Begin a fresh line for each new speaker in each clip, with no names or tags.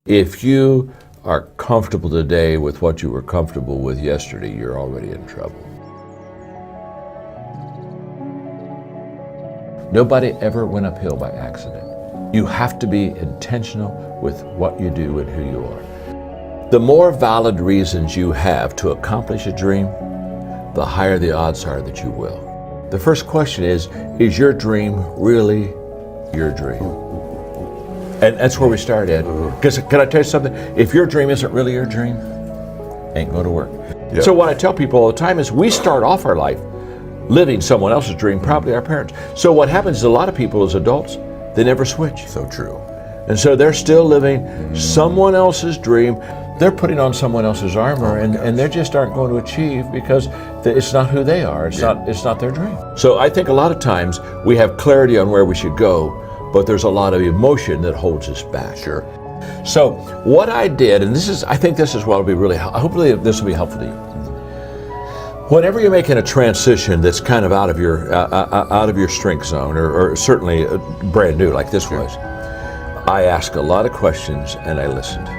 If you are comfortable today with what you were comfortable with yesterday, you're already in trouble. Nobody ever went uphill by accident. You have to be intentional with what you do and who you are. The more valid reasons you have to accomplish a dream, the higher the odds are that you will. The first question is your dream really your dream? And that's where we start, Ed. Because can I tell you something? If your dream isn't really your dream, ain't going to work.
Yeah.
So what I tell people all the time is we start off our life living someone else's dream, probably our parents. So what happens is a lot of people as adults, they never switch.
So true.
And so they're still living someone else's dream. They're putting on someone else's armor, and they just aren't going to achieve because it's not who they are. It's not their dream. So I think a lot of times we have clarity on where we should go, but there's a lot of emotion that holds us back.
Sure.
So what I did, and I think this is what will be really, hopefully this will be helpful to you. Whenever you're making a transition that's kind of out of your strength zone, or certainly brand new like this was, I ask a lot of questions and I listened.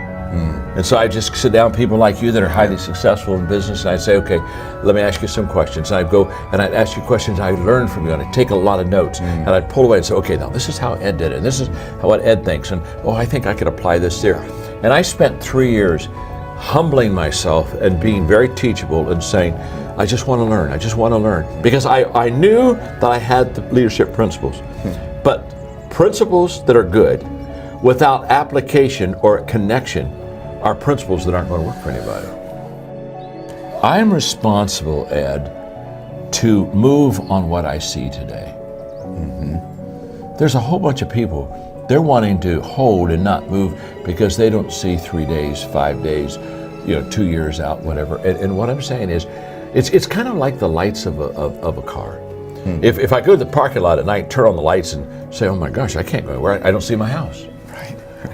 And so I just sit down with people like you that are highly successful in business, and I say, okay, let me ask you some questions. And I go and I'd ask you questions I learned from you, and I take a lot of notes, and I'd pull away and say, okay, now this is how Ed did it, and this is what Ed thinks, and I think I could apply this there. And I spent 3 years humbling myself and being very teachable and saying, I just want to learn, I just want to learn. Because I knew that I had the leadership principles, but principles that are good without application or connection are principles that aren't going to work for anybody. I am responsible, Ed, to move on what I see today. There's a whole bunch of people, they're wanting to hold and not move because they don't see 3 days, 5 days, 2 years out, whatever. And what I'm saying is, it's kind of like the lights of a car. If I go to the parking lot at night, turn on the lights and say, oh my gosh, I can't go anywhere, I don't see my house.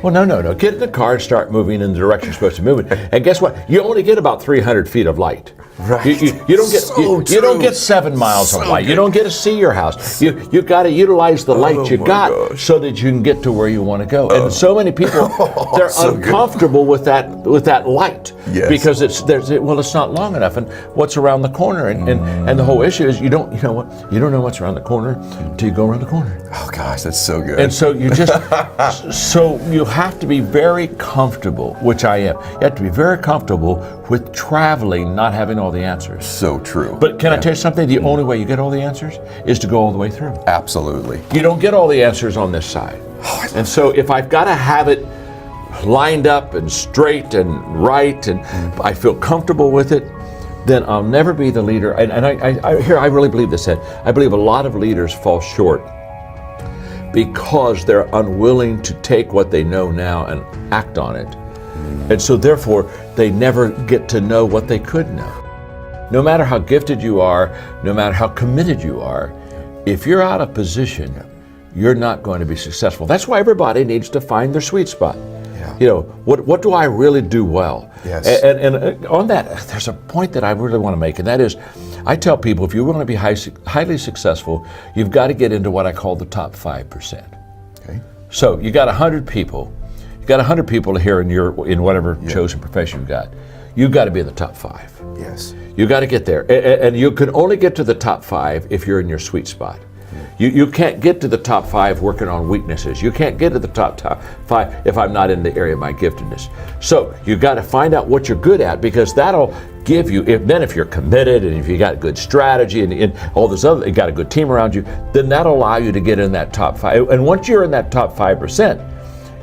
Well, no. Get in the car and start moving in the direction you're supposed to move in. And guess what? You only get about 300 feet of light.
Right.
You don't get you don't get 7 miles of light. You don't get to see your house. You got to utilize the light you got so that you can get to where you want to go. And so many people they're uncomfortable with that light because it's not long enough. And what's around the corner? And the whole issue is you don't know what's around the corner until you go around the corner.
Oh gosh, that's so good.
And so you just so you have to be very comfortable, which I am. You have to be very comfortable with traveling, not having all the answers.
So true.
But can I tell you something? The only way you get all the answers is to go all the way through.
Absolutely.
You don't get all the answers on this side. And so if I've got to have it lined up and straight and right, and I feel comfortable with it, then I'll never be the leader. And I really believe this, Ed. I believe a lot of leaders fall short because they're unwilling to take what they know now and act on it. And so therefore, they never get to know what they could know. No matter how gifted you are, no matter how committed you are, if you're out of position, you're not going to be successful. That's why everybody needs to find their sweet spot. What do I really do well?
Yes.
And on that, there's a point that I really want to make, and that is, I tell people, if you want to be highly successful, you've got to get into what I call the top 5%.
Okay.
So you got 100 people. You got 100 people here in whatever chosen profession you've got. You've got to be in the top 5.
Yes.
You got to get there, and you can only get to the top 5 if you're in your sweet spot. You can't get to the top 5 working on weaknesses. You can't get to the top 5 if I'm not in the area of my giftedness. So you got to find out what you're good at, because that'll give you, if you're committed and if you got good strategy and all this other, you got a good team around you, then that'll allow you to get in that top 5. And once you're in that top 5%,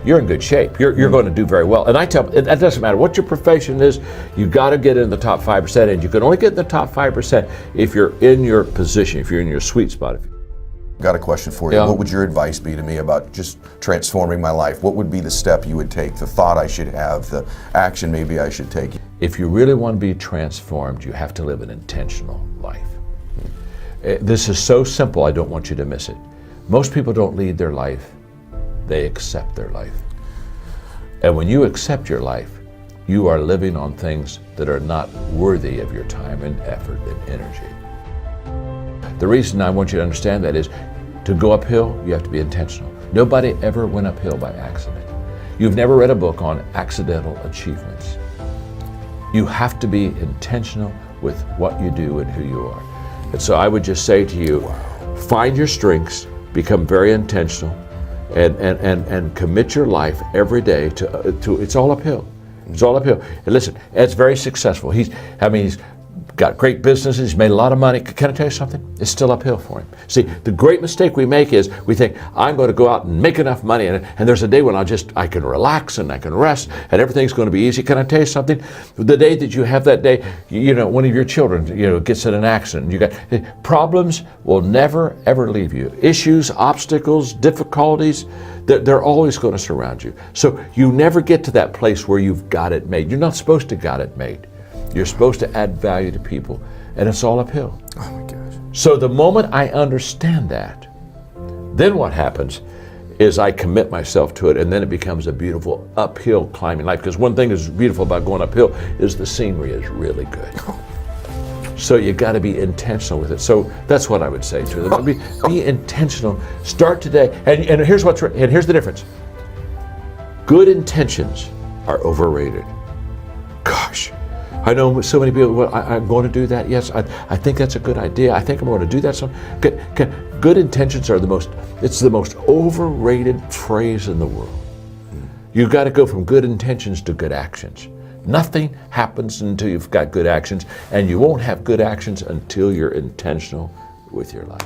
you're in good shape. You're going to do very well. And I tell them, it doesn't matter what your profession is, you got to get in the top 5%, and you can only get in the top 5% if you're in your position, if you're in your sweet spot.
Got a question for you. What would your advice be to me about just transforming my life? What would be the step you would take, the thought I should have, the action maybe I should take?
If you really want to be transformed, you have to live an intentional life. This is so simple, I don't want you to miss it. Most people don't lead their life, they accept their life. And when you accept your life, you are living on things that are not worthy of your time and effort and energy. The reason I want you to understand that is, to go uphill, you have to be intentional. Nobody ever went uphill by accident. You've never read a book on accidental achievements. You have to be intentional with what you do and who you are. And so I would just say to you, find your strengths, become very intentional, and commit your life every day to it's all uphill. It's all uphill. And listen, Ed's very successful. He's got great businesses, he's made a lot of money. Can I tell you something? It's still uphill for him. See, the great mistake we make is we think, I'm going to go out and make enough money, and there's a day when I can relax and I can rest and everything's going to be easy. Can I tell you something? The day that you have that day, one of your children, gets in an accident, problems will never, ever leave you. Issues, obstacles, difficulties, they're always going to surround you. So you never get to that place where you've got it made. You're not supposed to got it made. You're supposed to add value to people, and it's all uphill.
Oh my gosh.
So the moment I understand that, then what happens is I commit myself to it, and then it becomes a beautiful uphill climbing life. Because one thing that's beautiful about going uphill is the scenery is really good. So you got to be intentional with it. So that's what I would say to them. Be intentional. Start today. And here's the difference. Good intentions are overrated. Gosh. I know so many people, well, I'm going to do that. Yes, I think that's a good idea. I think I'm going to do that. Good intentions are the most overrated phrase in the world. You've got to go from good intentions to good actions. Nothing happens until you've got good actions, and you won't have good actions until you're intentional with your life.